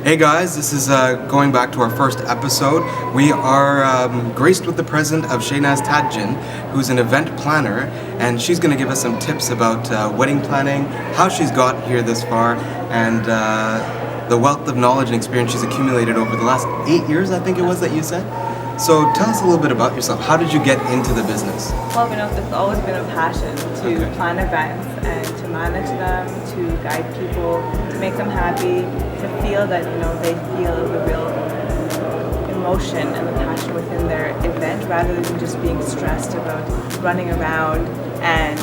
Hey guys, this is going back to our first episode. We are graced with the presence of Shaynaz Tadjin, who's an event planner, and she's going to give us some tips about wedding planning, how she's got here this far, and the wealth of knowledge and experience she's accumulated over the last 8 years, I think it was that you said. So tell us a little bit about yourself. How did you get into the business? Well, it's always been a passion to plan events and to manage them, to guide people, to make them happy, to feel that, they feel the real emotion and the passion within their event rather than just being stressed about running around and,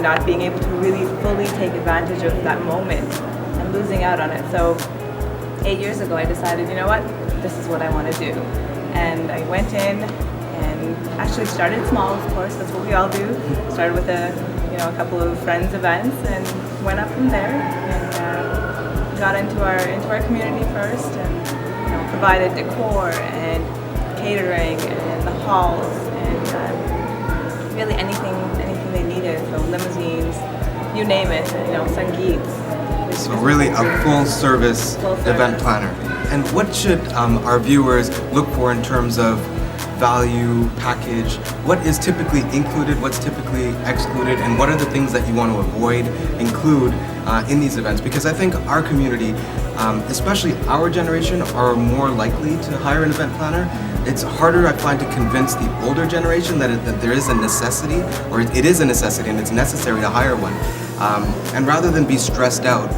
not being able to really fully take advantage of that moment and losing out on it. So 8 years ago, I decided, this is what I want to do. And I went in and actually started small, of course, that's what we all do. Started with a couple of friends' events and went up from there and got into our community first and provided decor and catering and the halls and really anything they needed. So limousines, you name it, sangeets. So really a full service event planner. And what should our viewers look for in terms of value, package? What is typically included, what's typically excluded, and what are the things that you want to avoid, include in these events? Because I think our community, especially our generation, are more likely to hire an event planner. It's harder, I find, to convince the older generation that there is a necessity, or it is a necessity and it's necessary to hire one. And rather than be stressed out,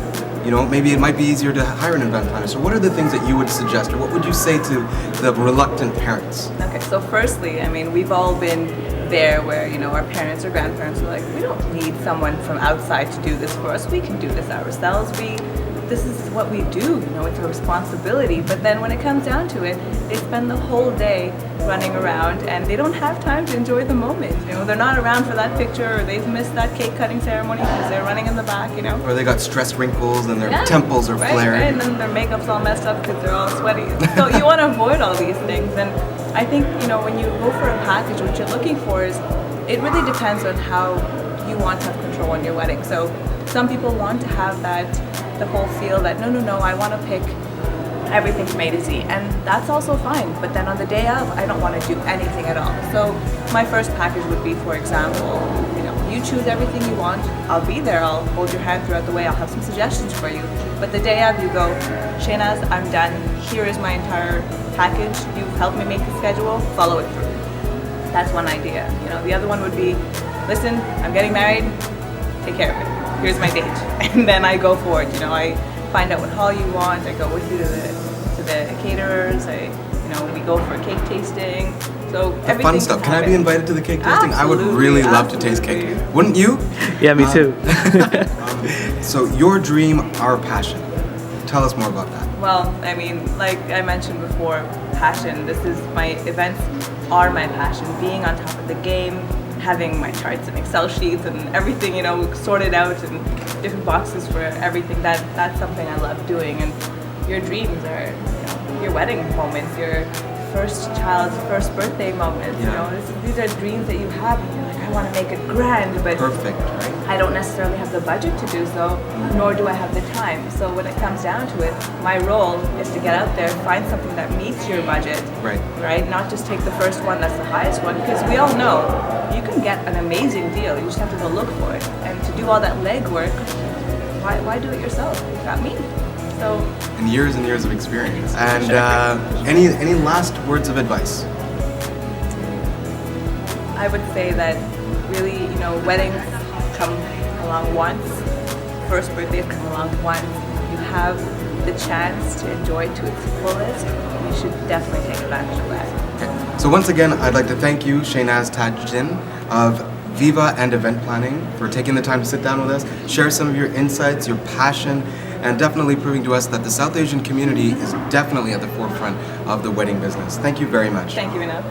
maybe it might be easier to hire an event planner. So what are the things that you would suggest, or what would you say to the reluctant parents? Okay, so firstly, we've all been there where, our parents or grandparents are like, we don't need someone from outside to do this for us. We can do this ourselves. This is what we do, it's a responsibility. But then when it comes down to it, they spend the whole day running around and they don't have time to enjoy the moment. They're not around for that picture, or they've missed that cake cutting ceremony because they're running in the back, Or they got stress wrinkles and their temples are flared. Right, and then their makeup's all messed up because they're all sweaty. So you want to avoid all these things. And I think, when you go for a package, what you're looking for is, it really depends on how you want to have control on your wedding. So some people want to have the whole feel that, no, I want to pick everything from A to Z, and that's also fine. But then on the day of, I don't want to do anything at all. So my first package would be, for example, you choose everything you want. I'll be there. I'll hold your hand throughout the way. I'll have some suggestions for you. But the day of, you go, Shaynaz, I'm done. Here is my entire package. You've helped me make the schedule. Follow it through. That's one idea. The other one would be, listen, I'm getting married. Take care of it. Here's my date. And then I go for it. I find out what hall you want. I go with you to the caterers. We go for cake tasting. So the fun stuff. Can I be invited to the cake tasting? Absolutely, I would really love to taste cake. Wouldn't you? Yeah, me too. So your dream, our passion. Tell us more about that. Well, like I mentioned before, passion. My events are my passion. Being on top of the game, having my charts and Excel sheets and everything, sorted out and different boxes for everything. That's something I love doing. And your dreams are, your wedding moments, your first child's first birthday moments. These are dreams that you have, and you're like, I want to make it grand, but perfect, right? I don't necessarily have the budget to do so, nor do I have the time. So when it comes down to it, my role is to get out there, find something that meets your budget, right? Not just take the first one that's the highest one, because we all know you can get an amazing deal. You just have to go look for it, and to do all that legwork, why do it yourself? You got me. So, and years of experience. And any last words of advice? I would say that really, weddings come along once, first birthdays come along once. You have the chance to enjoy it to its fullest. You should definitely take advantage of that. Okay. So once again, I'd like to thank you, Shaynaz Tadjin of Viva and Event Planning, for taking the time to sit down with us, share some of your insights, your passion, and definitely proving to us that the South Asian community is definitely at the forefront of the wedding business. Thank you very much. Thank you, Vinod.